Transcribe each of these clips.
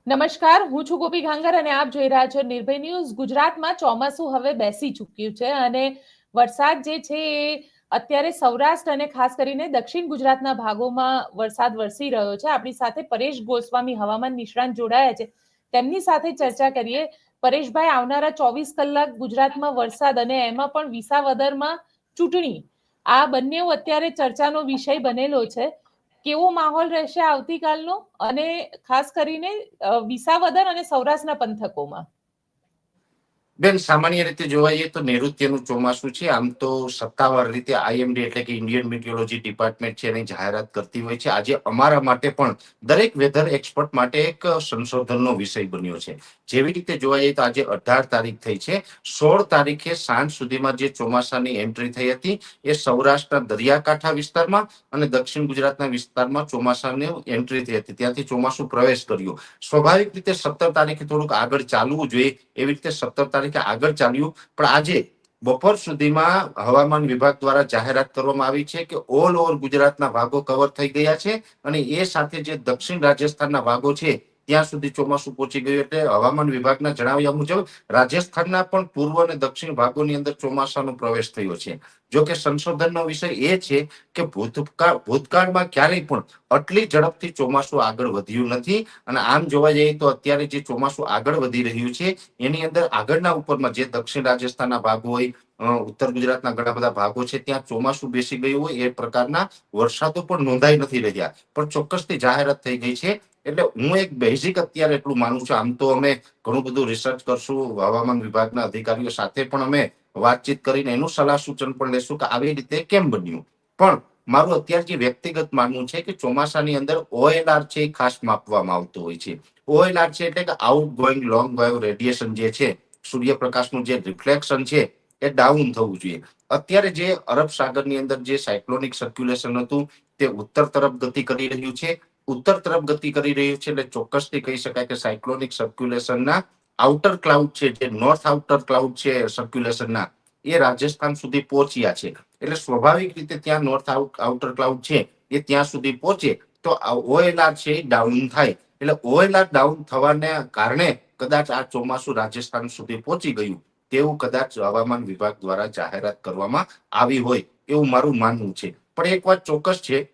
નમસ્કાર, હું છું ગોપી ઘાંગર અને આપ જોઈ રહ્યા છો નિર્ભય ન્યૂઝ. ગુજરાતમાં ચોમાસું હવે બેસી ચૂક્યું છે અને વરસાદ જે છે એ અત્યારે સૌરાષ્ટ્ર અને ખાસ કરીને દક્ષિણ ગુજરાતના ભાગોમાં વરસાદ વરસી રહ્યો છે. આપણી સાથે પરેશ ગોસ્વામી હવામાન નિષ્ણાંત જોડાયા છે, તેમની સાથે ચર્ચા કરીએ. પરેશભાઈ, આવનારા 24 કલાક ગુજરાતમાં વરસાદ અને એમાં પણ વિસાવદરમાં ચૂંટણી, આ બંને અત્યારે ચર્ચાનો વિષય બનેલો છે. કેવો માહોલ રહેશે આવતીકાલનો અને ખાસ કરીને વિસાવદર અને સૌરાષ્ટ્રના પંથકોમાં? બેન, સામાન્ય રીતે જોવા જઈએ તો નૈઋત્યનું ચોમાસું છે. આમ તો સત્તાવાર રીતે આઈએમડી એટલે કે ઇન્ડિયન મિટિયોલોજી ડિપાર્ટમેન્ટ છે એની જાહેરાત કરતી હોય છે. આજે અમારા માટે પણ દરેક વેધર એક્સપર્ટ માટે એક સંશોધનનો વિષય બન્યો છે. જેવી રીતે જોવા જઈએ તો આજે 18 તારીખ થઈ છે. 16 તારીખે સાંજ સુધીમાં જે ચોમાસાની એન્ટ્રી થઈ હતી એ સૌરાષ્ટ્રના દરિયાકાંઠા વિસ્તારમાં અને દક્ષિણ ગુજરાતના વિસ્તારમાં ચોમાસાની એન્ટ્રી થઈ હતી. ત્યાંથી ચોમાસું પ્રવેશ કર્યું. સ્વાભાવિક રીતે 17 તારીખે થોડુંક આગળ ચાલવું જોઈએ, એવી રીતે 17 તારીખે આગળ ચાલ્યું. પણ આજે બપોર સુધીમાં હવામાન વિભાગ દ્વારા જાહેરાત કરવામાં આવી છે કે ઓલ ઓવર ગુજરાતના ભાગો કવર થઈ ગયા છે અને એ સાથે જે દક્ષિણ રાજસ્થાનના ભાગો છે ત્યાં સુધી ચોમાસું પહોંચી ગયું. એટલે હવામાન વિભાગના જણાવ્યા મુજબ રાજસ્થાનના પણ પૂર્વ અને દક્ષિણ ભાગોની અંદર ચોમાસાનો પ્રવેશ થયો છે. જો કે સંશોધનનો વિષય એ છે કે ભૂતકાળમાં ક્યારેય પણ આટલી ઝડપથી ચોમાસું આગળ વધ્યું નથી. અને આમ જોવા જઈએ તો અત્યારે જે ચોમાસું આગળ વધી રહ્યું છે એની અંદર આગળના ઉપરમાં જે દક્ષિણ રાજસ્થાનના ભાગો હોય, ઉત્તર ગુજરાતના ઘણા બધા ભાગો છે ત્યાં ચોમાસું બેસી ગયું હોય એ પ્રકારના વરસાદો પણ નોંધાઈ નથી રહ્યા, પણ ચોક્કસથી જાહેરાત થઈ ગઈ છે. એટલે હું એક બેઝિક અત્યારે એટલું માનું છું. આમ તો અમે ઘણું બધું રિસર્ચ કરશું, હવામાન વિભાગના અધિકારીઓ સાથે પણ અમે વાતચીત કરીને એનું સલાહ સૂચન પણ લેશું કે આવી રીતે કેમ બન્યું. પણ મારું અત્યારે જે વ્યક્તિગત માનવું છે કે ચોમાસાની અંદર OLR છે એ ખાસ માપવામાં આવતું હોય છે. OLR છે એટલે કે out going long wave radiation જે છે, સૂર્યપ્રકાશનું જે રિફ્લેક્શન છે એ ડાઉન થવું જોઈએ. અત્યારે જે અરબ સાગરની અંદર જે સાયક્લોનિક સર્ક્યુલેશન હતું તે ઉત્તર તરફ ગતિ કરી રહ્યું છે. ઉત્તર તરફ ગતિ કરી રહ્યું છે એટલે ચોક્કસથી કહી શકાય કે સાયક્લોનિક સર્ક્યુલેશનના આઉટર ક્લાઉડ છે, જે નોર્થ આઉટર ક્લાઉડ છે સર્ક્યુલેશનના, એ રાજસ્થાન સુધી પહોંચ્યા છે. એટલે સ્વાભાવિક રીતે ત્યાં નોર્થ આઉટર ક્લાઉડ છે એ ત્યાં સુધી પહોંચે તો OLR છે એ ડાઉન થાય. એટલે OLR ડાઉન થવાને કારણે કદાચ આ ચોમાસું રાજસ્થાન સુધી પહોંચી ગયું તેવું કદાચ હવામાન વિભાગ દ્વારા જાહેરાત કરવામાં આવી હોય એવું મારું માનવું છે. પણ એક વાત ચોક્કસ છે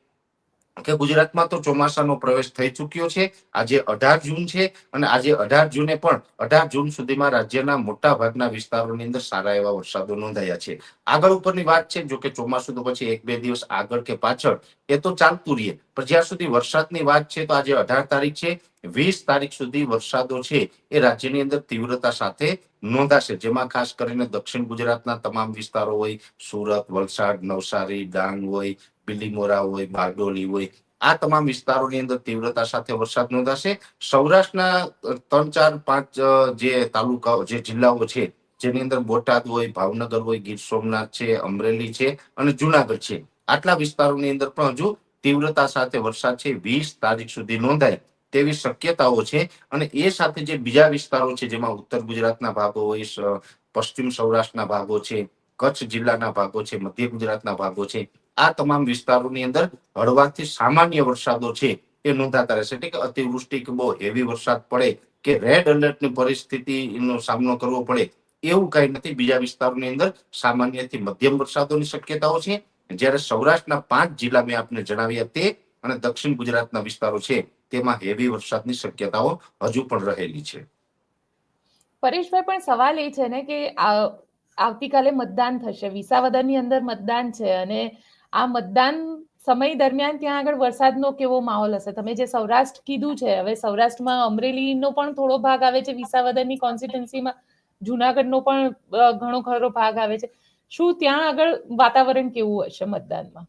કે ગુજરાતમાં તો ચોમાસાનો પ્રવેશ થઈ ચૂક્યો છે. આજે 18 જૂન છે અને આજે 18 જૂને પણ 18 જૂન સુધીમાં રાજ્યના મોટા ભાગના વિસ્તારોની અંદર સારા એવા વરસાદો નોંધાયા છે. આગળ ઉપરની વાત છે, જો કે ચોમાસું તો પછી 1-2 દિવસ આગળ કે પાછળ એ તો ચાલતું રહીએ, પણ જ્યાં સુધી વરસાદની વાત છે તો આજે 18 તારીખ છે. 20 તારીખ સુધી વરસાદો છે એ રાજ્યની અંદર તીવ્રતા સાથે નોંધાશે, જેમાં ખાસ કરીને દક્ષિણ ગુજરાતના તમામ વિસ્તારો હોય, સુરત, વલસાડ, નવસારી, ડાંગ હોય, બિલીમોરા હોય, બારડોલી હોય, આ તમામ વિસ્તારોની અંદર તીવ્રતા સાથે વરસાદ નોંધાશે. સૌરાષ્ટ્રના 3-4-5 જે તાલુકાઓ, જે જિલ્લાઓ છે જેની અંદર બોટાદ હોય, ભાવનગર હોય, ગીર સોમનાથ છે, અમરેલી છે અને જુનાગઢ છે, આટલા વિસ્તારોની અંદર પણ હજુ તીવ્રતા સાથે વરસાદ છે 20 તારીખ સુધી નોંધાય તેવી શક્યતાઓ છે. અને એ સાથે જે બીજા વિસ્તારો છે જેમાં ઉત્તર ગુજરાતના ભાગો હોય, પશ્ચિમ સૌરાષ્ટ્રના ભાગો છે, કચ્છ જિલ્લાના ભાગો છે, મધ્ય ગુજરાતના ભાગો છે, આ તમામ વિસ્તારોની અંદર હળવાથી સામાન્ય વરસાદો છે એ નોંધાતા રહેશે. એટલે કે અતિવૃષ્ટિ કે બહુ હેવી વરસાદ પડે કે રેડ એલર્ટની પરિસ્થિતિનો સામનો કરવો પડે એવું કઈ નથી. બીજા વિસ્તારોની અંદર સામાન્યથી મધ્યમ વરસાદોની શક્યતાઓ છે, જ્યારે સૌરાષ્ટ્રના 5 જિલ્લા મેં આપને જણાવ્યા તે અને દક્ષિણ ગુજરાતના વિસ્તારો છે તેમાં હેવી વરસાદની શક્યતાઓ હજુ પણ રહેલી છે. પરેશભાઈ, પણ સવાલ એ છે ને કે આવતીકાલે મતદાન થશે, વિસાવદરની અંદર મતદાન છે અને આ મતદાન સમય દરમિયાન ત્યાં આગળ વરસાદનો કેવો માહોલ હશે? તમે જે સૌરાષ્ટ્ર કીધું છે, હવે સૌરાષ્ટ્રમાં અમરેલીનો પણ થોડો ભાગ આવે છે વિસાવદરની કોન્સ્ટિટ્યુન્સીમાં, જુનાગઢનો પણ ઘણો ખરો ભાગ આવે છે. શું ત્યાં આગળ વાતાવરણ કેવું હશે મતદાનમાં?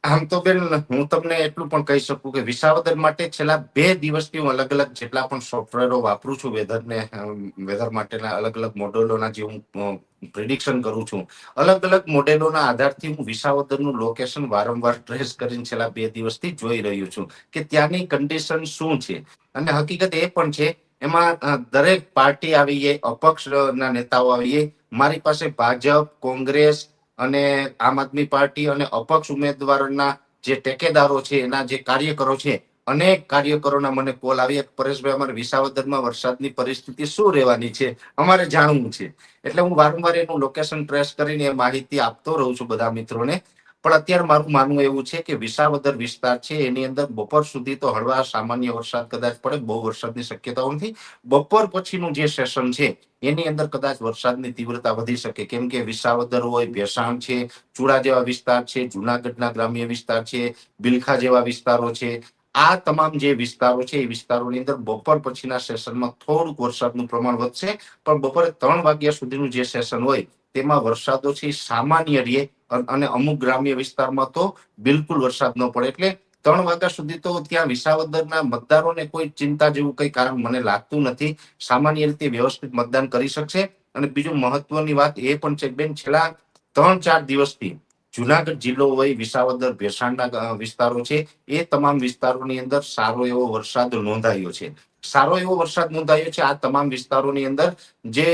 આમ તો બેન, હું તમને એટલું પણ કહી શકું કે વિસાવદર માટે છેલ્લા 2 દિવસથી હું અલગ અલગ જેટલા પણ સોફ્ટવેરો વાપરું છું, વેધર માટેના અલગ અલગ મોડેલોના જે હું પ્રિડિક્શન કરું છું, અલગ અલગ મોડેલોના આધારથી હું વિસાવદરનું લોકેશન વારંવાર ટ્રેસ કરીને છેલ્લા 2 દિવસથી જોઈ રહ્યો છું કે ત્યાંની કન્ડિશન શું છે. અને હકીકત એ પણ છે એમાં દરેક પાર્ટી આવી જાય, અપક્ષના નેતાઓ આવી જાય, મારી પાસે ભાજપ, કોંગ્રેસ અને આમ આદમી પાર્ટી અને અપક્ષ ઉમેદવારના જે ટેકેદારો છે, એના જે કાર્યકરો છે, અનેક કાર્યકરોના મને કોલ આવી, પરેશભાઈ અમારે વિસાવદરમાં વરસાદની પરિસ્થિતિ શું રહેવાની છે, અમારે જાણવું છે. એટલે હું વારંવાર એનું લોકેશન ટ્રેસ કરીને માહિતી આપતો રહું છું બધા મિત્રોને. પણ અત્યારે મારું માનવું એવું છે કે વિસાવદર વિસ્તાર છે એની અંદર બપોર સુધી તો હળવા સામાન્ય વરસાદ કદાચ પડે, બહુ વરસાદની શક્યતાઓ નથી. બપોર પછીનું જે સેશન છે એની અંદર કદાચ વરસાદની તીવ્રતા વધી શકે, કેમ કે વિસાવદર હોય, ભેસાણ છે, ચુડા જેવા વિસ્તાર છે, જુનાગઢના ગ્રામ્ય વિસ્તાર છે, બિલખા જેવા વિસ્તારો છે. આ તમામ જે વિસ્તારો છે એ વિસ્તારોની અંદર બપોર પછીના સેશનમાં થોડુંક વરસાદનું પ્રમાણ વધશે. પણ બપોરે 3 વાગ્યા સુધીનું જે સેશન હોય તેમાં વરસાદો છે સામાન્ય રહે, અને અમુક ગ્રામ્ય વિસ્તારમાં તો બિલકુલ વરસાદ ન પડે. એટલે 3 વાગ્યા સુધી તો ત્યાં વિસાવદરના મતદારોને કોઈ ચિંતા જેવું કઈ કારણ મને લાગતું નથી. સામાન્ય રીતે વ્યવસ્થિત મતદાન કરી શકશે. અને બીજું મહત્વની વાત એ પણ છે બેન, છેલ્લા 3-4 દિવસથી જુનાગઢ જિલ્લો હોય, વિસાવદર, ભેસાણના વિસ્તારો છે, એ તમામ વિસ્તારોની અંદર સારો એવો વરસાદ નોંધાયો છે. સારો એવો વરસાદ નોંધાયો છે. આ તમામ વિસ્તારોની અંદર જે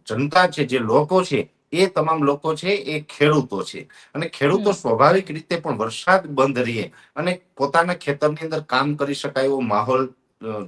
જનતા છે, જે લોકો છે, એ તમામ લોકો છે એ ખેડૂતો છે. અને ખેડૂતો સ્વાભાવિક રીતે પણ વરસાદ બંધ રહે અને પોતાના ખેતરની અંદર કામ કરી શકાય એવો માહોલ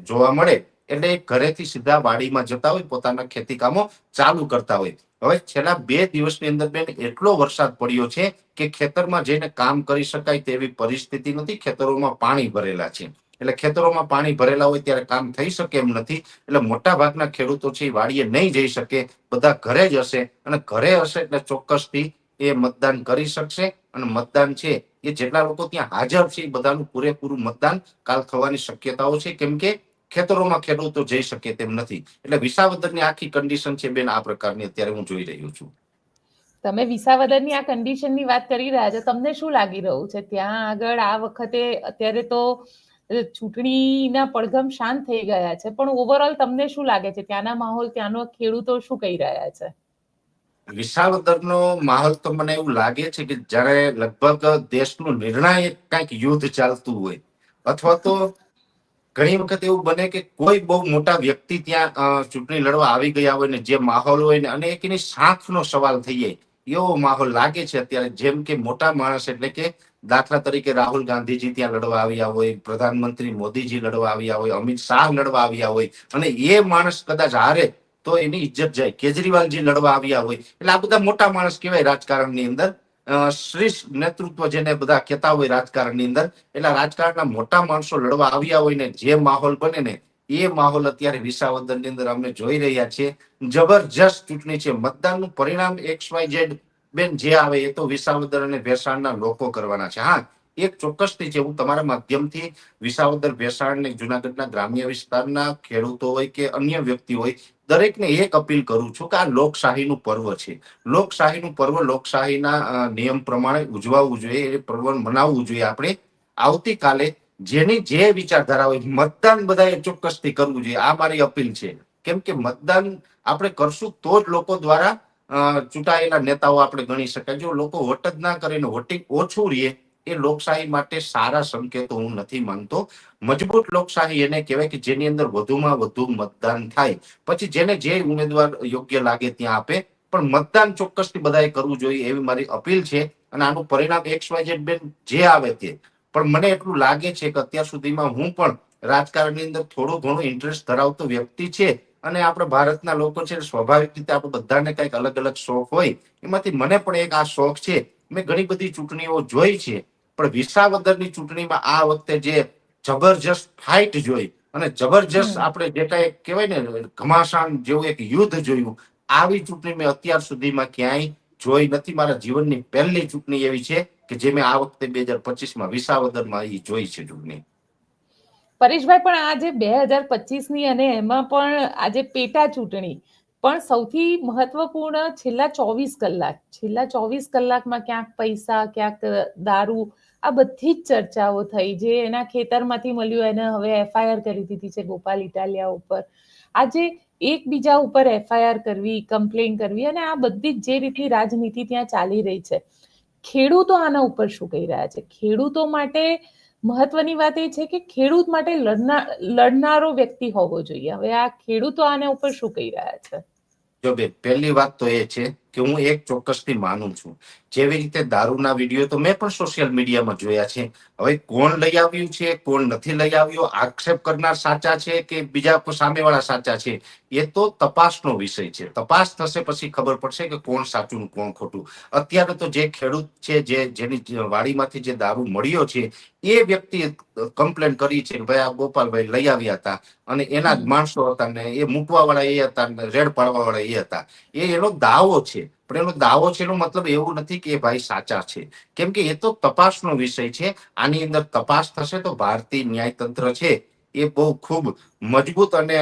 જોવા મળે એટલે ઘરેથી સીધા વાડીમાં જતા હોય, પોતાના ખેતી કામો ચાલુ કરતા હોય. હવે છેલ્લા 2 દિવસની અંદર બેન એટલો વરસાદ પડ્યો છે કે ખેતરમાં જઈને કામ કરી શકાય તેવી પરિસ્થિતિ નથી. ખેતરોમાં પાણી ભરેલા છે. એટલે ખેતરોમાં પાણી ભરેલા હોય ત્યારે કામ થઈ શકે એમ નથી. એટલે મોટા ભાગના ખેડૂતો છે એ વાડીએ નહીં જઈ શકે, બધા ઘરે જ હશે. અને ઘરે હશે એટલે ચોક્કસથી એ મતદાન કરી શકશે. અને મતદાન છે એ જેટલા લોકો ત્યાં હાજર છે એ બધાનું પૂરેપૂરું મતદાન કાલ થવાની શક્યતાઓ છે, કેમ કે ખેતરોમાં ખેડૂતો જઈ શકે તેમ નથી. એટલે વિસાવદરની આખી કન્ડિશન છે બેન આ પ્રકારની અત્યારે હું જોઈ રહ્યો છું. તમે વિસાવદરની આ કન્ડિશનની વાત કરી રહ્યા છો, તમને શું લાગી રહ્યું છે ત્યાં આગળ આ વખતે? અત્યારે તો ચૂંટણીના પડઘમ શાંત થઈ ગયા છે, પણ ઓવરઓલ તમને શું લાગે છે ત્યાંના માહોલ, ત્યાંનો ખેડૂતો શું કહી રહ્યા છે? વિસાવદરનો માહોલ તો મને એવું લાગે છે કે જ્યારે લગભગ દેશનું નિર્ણાયક કંઈક યુદ્ધ ચાલતું હોય, અથવા તો ઘણી વખત એવું બને કે કોઈ બહુ મોટા વ્યક્તિ ત્યાં ચૂંટણી લડવા આવી ગયા હોય ને જે માહોલ હોય ને, અને એક એની સાંખનો સવાલ થઈ જાય એવો માહોલ લાગે છે અત્યારે. જેમ કે મોટા માણસ એટલે કે દાખલા તરીકે રાહુલ ગાંધીજી ત્યાં લડવા આવ્યા હોય, પ્રધાનમંત્રી મોદીજી લડવા આવ્યા હોય, અમિત શાહ લડવા આવ્યા હોય, અને એ માણસ કદાચ હારે તો એની ઇજ્જત જાય. કેજરીવાલજી લડવા આવ્યા હોય, એટલે આ બધા મોટા માણસ કહેવાય રાજકારણની અંદર. શ્રેષ્ઠ નેતૃત્વ જેને બધા કહેતા હોય રાજકારણની અંદર. એટલે રાજકારણના મોટા માણસો લડવા આવ્યા હોય ને જે માહોલ બને ને એ માહોલ અત્યારે વિસાવદરની અંદર અમે જોઈ રહ્યા છીએ. જબરજસ્ત ચૂંટણી છે. મતદાનનું પરિણામ XYZ બેન જે આવે એ તો વિસાવદર અને ભેસાણના લોકો કરવાના છે. હા, એક ચોક્કસથી છે, હું તમારા માધ્યમથી વિસાવદર, ભેસાણ અને જુનાગઢના ગ્રામ્ય વિસ્તારના ખેડૂતો હોય કે અન્ય વ્યક્તિ હોય, દરેકને એક અપીલ કરું છું કે આ લોકશાહીનું પર્વ છે. લોકશાહીનું પર્વ લોકશાહીના નિયમ પ્રમાણે ઉજવાવું જોઈએ. એ પર્વ મનાવવું જોઈએ. આપણે આવતીકાલે જેની જે વિચારધારા હોય મતદાન બધાએ ચોક્કસથી કરવું જોઈએ. આ મારી અપીલ છે. કેમ કે મતદાન આપણે કરશું તો જ લોકો દ્વારા ચૂંટાયેલા નેતાઓ આપણે ગણી શકાય. જો લોકો વોટ જ ના કરે ને વોટિંગ ઓછું રહે, એ લોકશાહી માટે સારા સંકેતો હું નથી માનતો. મજબૂત લોકશાહી એને કહેવાય કે જેની અંદર વધુમાં વધુ મતદાન થાય, પછી જેને જે ઉમેદવાર યોગ્ય લાગે ત્યાં આપે, પણ મતદાન ચોક્કસથી બધાએ કરવું જોઈએ એવી મારી અપીલ છે. અને આનું પરિણામ XYZ બેન જે આવે તે, પણ મને એટલું લાગે છે કે અત્યાર સુધીમાં હું પણ રાજકારણની અંદર થોડું ઘણું ઇન્ટરેસ્ટ ધરાવતો વ્યક્તિ છે. અને આપણે ભારતના લોકો છે, સ્વાભાવિક રીતે આપણે બધાને કંઈક અલગ અલગ શોખ હોય. એમાંથી મને પણ એક આ શોખ છે. મેં ઘણી બધી ચૂંટણીઓ જોઈ છે, પણ વિસાવદરની ચૂંટણીમાં આ વખતે જે જબરજસ્ત ફાઇટ જોઈ અને જબરજસ્ત આપણે જે કઈ કહેવાય ને ઘમાસાણ જેવું એક યુદ્ધ જોયું, આવી ચૂંટણી મેં અત્યાર સુધીમાં ક્યાંય જોઈ નથી. મારા જીવનની પહેલી ચૂંટણી એવી છે કે જે મેં આ વખતે 2025માં વિસાવદરમાં જોઈ છે ચૂંટણી. પરેશભાઈ, પણ આજે 2025ની અને એમાં પણ આજે પેટા ચૂંટણી પણ સૌથી મહત્વપૂર્ણ છેલ્લા 24 કલાકમાં ક્યાંક પૈસા, ક્યાંક દારૂ, આ બધી જ ચર્ચાઓ થઈ. જે એના ખેતરમાંથી મળ્યું એને હવે FIR કરી દીધી છે ગોપાલ ઇટાલિયા ઉપર. આજે એકબીજા ઉપર FIR કરવી, કમ્પ્લેન કરવી, અને આ બધી જ જે રીતની રાજનીતિ ત્યાં ચાલી રહી છે, ખેડૂતો આના ઉપર શું કહી રહ્યા છે? ખેડૂતો માટે મહત્વની વાત એ છે કે ખેડૂત માટે લડનારો વ્યક્તિ હોવો જોઈએ. હવે આ ખેડૂતો આના ઉપર શું કહી રહ્યા છે? જો બે પહેલી વાત તો એ છે કે હું એક ચોક્કસથી માનું છું. જેવી રીતે દારૂના વિડીયો તો મેં પણ સોશિયલ મીડિયામાં જોયા છે. હવે કોણ લઈ આવ્યું છે, કોણ નથી લઈ આવ્યો, આક્ષેપ કરનાર સાચા છે કે બીજા સામેવાળા સાચા છે, એ તો તપાસનો વિષય છે. તપાસ થશે પછી ખબર પડશે કે કોણ સાચું ને કોણ ખોટું. અત્યારે તો જે ખેડૂત છે, જેની વાડીમાંથી જે દારૂ મળ્યો છે, એ વ્યક્તિએ કમ્પ્લેન કરી છે કે ભાઈ આ ગોપાલભાઈ લઈ આવ્યા હતા અને એના જ માણસો હતા ને એ મૂકવા વાળા એ હતા ને રેડ પાડવા વાળા એ હતા. એ એનો દાવો છે, પણ એનો દાવો છે એનો મતલબ એવું નથી કે એ ભાઈ સાચા છે, કેમ કે એ તો તપાસનો વિષય છે. આની અંદર તપાસ થશે તો ભારતીય ન્યાયતંત્ર છે એ બહુ ખૂબ મજબૂત અને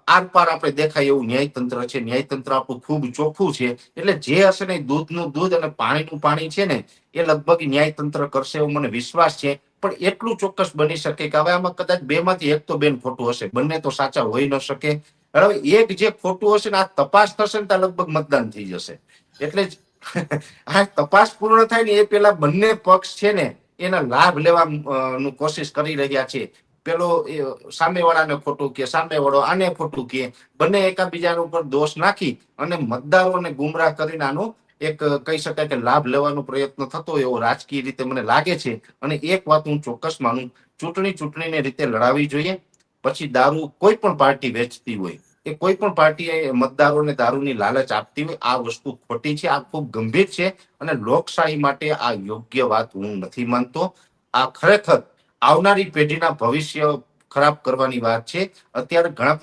આરપાર આપણે દેખાય એવું ન્યાયતંત્ર છે. ન્યાયતંત્ર આપણું ખૂબ ચોખ્ખું છે. એટલે જે હશે ને દૂધનું દૂધ અને પાણીનું પાણી છે ને, એ લગભગ ન્યાયતંત્ર કરશે એવો મને વિશ્વાસ છે. પણ એટલું ચોક્કસ બની શકે કે હવે આમાં કદાચ બે માંથી એક તો બેન ખોટું હશે, બંને તો સાચા હોઈ ન શકે. હવે એક જે ખોટું હશે ને આ તપાસ થશે ને ત્યાં લગભગ મતદાન થઈ જશે. એટલે જ આ તપાસ પૂર્ણ થાય ને એ પેલા બંને પક્ષ છે ને એના લાભ લેવા નું કોશિશ કરી રહ્યા છે. પેલો સામેવાળાને ખોટું કે, સામેવાળો આને ખોટું કે, બંને એકાબીજા ઉપર દોષ નાખી અને મતદારોને ગુમરાહ કરીને આનું એક કહી શકાય કે લાભ લેવાનો પ્રયત્ન થતો એવો રાજકીય રીતે મને લાગે છે. અને એક વાત હું ચોક્કસ માનું, ચૂંટણીને રીતે લડાવી જોઈએ. પછી દારૂ કોઈ પણ પાર્ટી વેચતી હોય, એ કોઈ પણ પાર્ટી મતદારોને દારૂની લાલચ આપતી હોય, આ વસ્તુ ખોટી છે. આ ખૂબ ગંભીર છે અને લોકશાહી માટે આ યોગ્ય વાત હું નથી માનતો. આ ખરેખર આવનારી પેઢીના ભવિષ્ય ખરાબ કરવાની વાત છે. અત્યારે ઘણા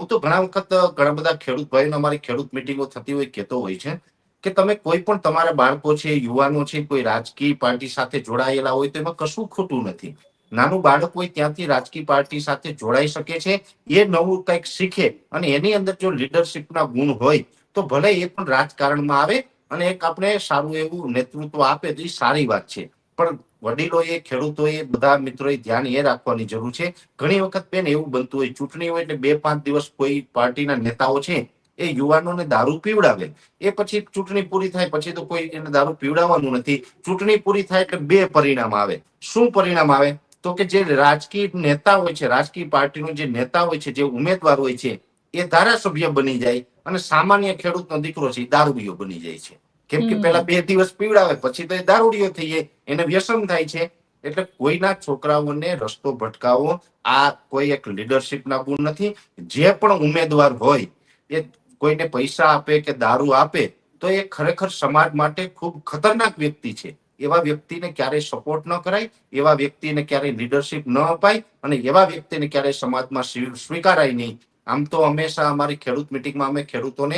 વખત ઘણા બધા ખેડૂત ભાઈઓ અમારી ખેડૂત મિટિંગો થતી હોય કહેતો હોય છે કે તમે કોઈ પણ તમારા બાળકો છે, યુવાનો છે, કોઈ રાજકીય પાર્ટી સાથે જોડાયેલા હોય તો એમાં કશું ખોટું નથી. નાનું બાળક હોય ત્યાંથી રાજકીય પાર્ટી સાથે જોડાઈ શકે છે. એ નવું કંઈક શીખે અને એની અંદર જો લીડરશિપના ગુણ હોય તો ભલે એ પણ રાજકારણમાં આવે અને એક આપણે સારું એવું નેતૃત્વ આપે તો એ સારી વાત છે. પણ વડીલોએ, ખેડૂતોએ, બધા મિત્રોએ ધ્યાન એ રાખવાની જરૂર છે. ઘણી વખત બેન એવું બનતું હોય, ચૂંટણી હોય એટલે 2-5 દિવસ કોઈ પાર્ટીના નેતાઓ છે એ યુવાનોને દારૂ પીવડાવે. એ પછી ચૂંટણી પૂરી થાય પછી તો કોઈ એને દારૂ પીવડાવવાનું નથી. ચૂંટણી પૂરી થાય એટલે બે પરિણામ આવે. શું પરિણામ આવે? તો કે જે રાજકીય નેતા હોય છે, રાજકીય પાર્ટીનો જે નેતા હોય છે, જે ઉમેદવાર હોય છે, એ ધારાસભ્ય બની જાય અને સામાન્ય ખેડૂતનો દીકરો છે એ દારૂડિયો બની જાય છે. કેમ કે પેલા 2 દિવસ પીવડાવે પછી તો એ દારૂડિયો થઈ જાય, એને વ્યસન થાય છે. એટલે કોઈના છોકરાઓને રસ્તો ભટકાવો આ કોઈ એક લીડરશિપના ગુણ નથી. જે પણ ઉમેદવાર હોય એ કોઈને પૈસા આપે કે દારૂ આપે તો એ ખરેખર સમાજ માટે ખૂબ ખતરનાક વ્યક્તિ છે. એવા વ્યક્તિને ક્યારેય સપોર્ટ ન કરાય, એવા વ્યક્તિને ક્યારેય લીડરશિપ ન અપાય અને એવા વ્યક્તિને ક્યારેય સમાજમાં સ્વીકારાય નહીં. આમ તો હંમેશા અમારી ખેડૂત મિટિંગમાં અમે ખેડૂતોને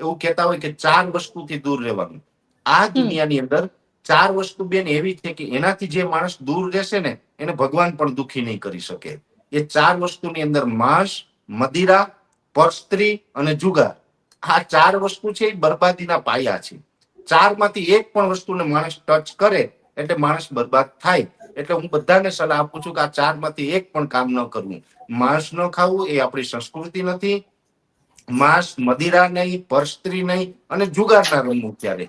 એવું કહેતા હોય કે 4 વસ્તુથી દૂર રહેવાનું. આ દુનિયાની અંદર 4 વસ્તુ બેન એવી છે કે એનાથી જે માણસ દૂર રહેશે ને એને ભગવાન પણ દુખી નહીં કરી શકે. એ 4 વસ્તુની અંદર માંસ, મદિરા, પરસ્ત્રી અને જુગાર. આ 4 વસ્તુ છે એ બરબાદીના પાયા છે. 4 માંથી એક પણ વસ્તુને માણસ ટચ કરે એટલે માણસ બરબાદ થાય. એટલે હું બધાને સલાહ આપું છું કે આ 4 માંથી એક પણ કામ ન કરવું. માંસ ન ખાવું એ આપણી સંસ્કૃતિ નથી. માંસ, મદિરા નહીં, પરસ્ત્રી નહીં અને જુગાર ના રમવું. ત્યારે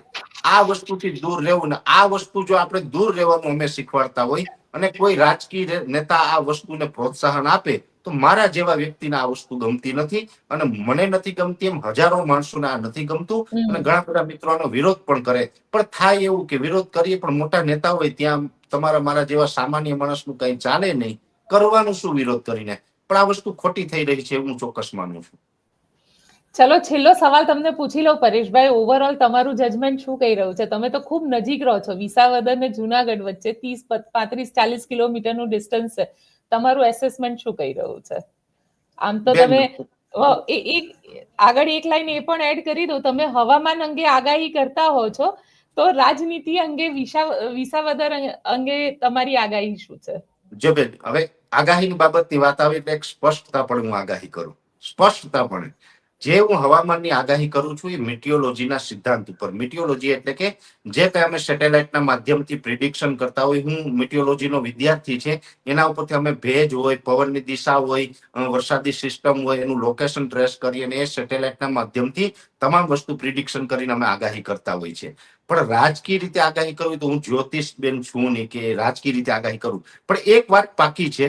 આ વસ્તુથી દૂર રહેવું ને આ વસ્તુ જો આપણે દૂર રહેવાનું અમે શીખવાડતા હોય અને કોઈ રાજકીય નેતા આ વસ્તુને પ્રોત્સાહન આપે તો મારા જેવા વ્યક્તિને આ વસ્તુ ગમતી નથી અને મને નથી ગમતી. એમ હજારો માણસોને આ નથી ગમતું અને ઘણા બધા મિત્રો આનો વિરોધ પણ કરે. પણ થાય એવું કે વિરોધ કરીએ પણ મોટા નેતા હોય ત્યાં તમારા મારા જેવા સામાન્ય માણસનું કઈ ચાલે નહીં. કરવાનું શું વિરોધ કરીને? પણ આ વસ્તુ ખોટી થઈ રહી છે હું ચોક્કસ માનું છું. ચલો છેલ્લો સવાલ તમને પૂછી લો પરેશભાઈ, ઓવરઓલ તમારું જજમેન્ટ શું કહી રહ્યું છે? તમે તો ખૂબ નજીક રહો છો, વિસાવદર ને જુનાગઢ વચ્ચે 30-35-40 કિલોમીટરનું ડિસ્ટન્સ છે. તમારું એસેસમેન્ટ શું કહી રહ્યું છે? આમ તો તમે આગળ એક લાઈન એ પણ એડ કરી દો, તમે હવામાન અંગે આગાહી કરતા હો છો તો રાજનીતિ અંગે વિસાવદર અંગે તમારી આગાહી શું છે? જો બેન હવે આગાહીની બાબતની વાત આવે એટલે એક સ્પષ્ટતા પણ હું આગાહી કરું. સ્પષ્ટતા પણ જે હું હવામાનની આગાહી કરું છું એ મિટિયોલોજીના સિદ્ધાંત ઉપર. મિટિયોલોજી એટલે કે જે કઈ અમે સેટેલાઇટના માધ્યમથી પ્રિડિક્શન કરતા હોય, હું મિટિયોલોજીનો વિદ્યાર્થી છે, એના ઉપરથી અમે ભેજ હોય, પવનની દિશા હોય, વરસાદી સિસ્ટમ હોય, એનું લોકેશન ટ્રેસ કરી અને એ સેટેલાઇટના માધ્યમથી તમામ વસ્તુ પ્રિડિક્શન કરીને અમે આગાહી કરતા હોય છે. પણ રાજકીય રીતે આગાહી કરવી તો હું જ્યોતિષ બેન છું નહીં કે રાજકીય રીતે આગાહી કરું. પણ એક વાત પાકી છે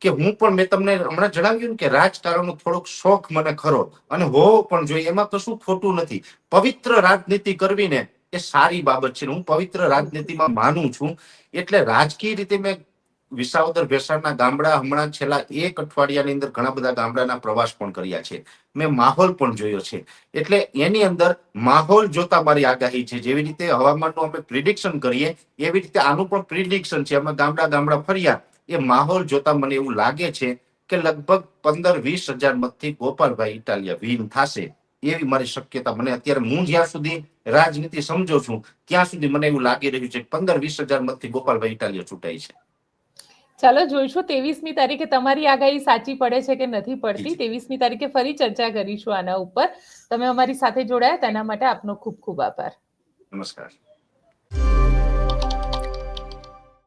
કે હું પણ મેં તમને હમણાં જણાવ્યું ને કે રાજકારણનો થોડોક શોખ મને ખરો અને હોવો પણ જોઈએ, એમાં કશું ખોટું નથી. પવિત્ર રાજનીતિ કરવી ને એ સારી બાબત છે. હું પવિત્ર રાજનીતિમાં માનું છું. એટલે રાજકીય રીતે મેં વિસાવદર ભેસાણના ગામડા હમણાં છેલ્લા 1 અઠવાડિયાની અંદર ઘણા બધા ગામડાના પ્રવાસ પણ કર્યા છે. મેં માહોલ પણ જોયો છે. એટલે એની અંદર માહોલ જોતા મારી આગાહી છે. જેવી રીતે હવામાનનું અમે પ્રિડિક્શન કરીએ એવી રીતે આનું પણ પ્રિડિક્શન છે. અમે ગામડા ફર્યા, એ માહોલ જોતા મને એવું લાગે છે કે લગભગ 15-20 હજાર મતથી ગોપાલભાઈ ઇટાલિયા વિન થશે એવી મારી શક્યતા. મને અત્યારે હું જ્યાં સુધી રાજનીતિ સમજો છું ત્યાં સુધી મને એવું લાગી રહ્યું છે કે 15-20 હજાર મતથી ગોપાલભાઈ ઇટાલિયા ચૂંટાય છે. ચાલો જોઈશું 23મી તારીખે તમારી આગાહી સાચી પડે છે કે નથી પડતી. જી. 23મી તારીખે ફરી ચર્ચા કરીશું આના ઉપર. તમે અમારી સાથે જોડાયા તેના માટે આપનો ખૂબ ખૂબ આભાર. નમસ્કાર.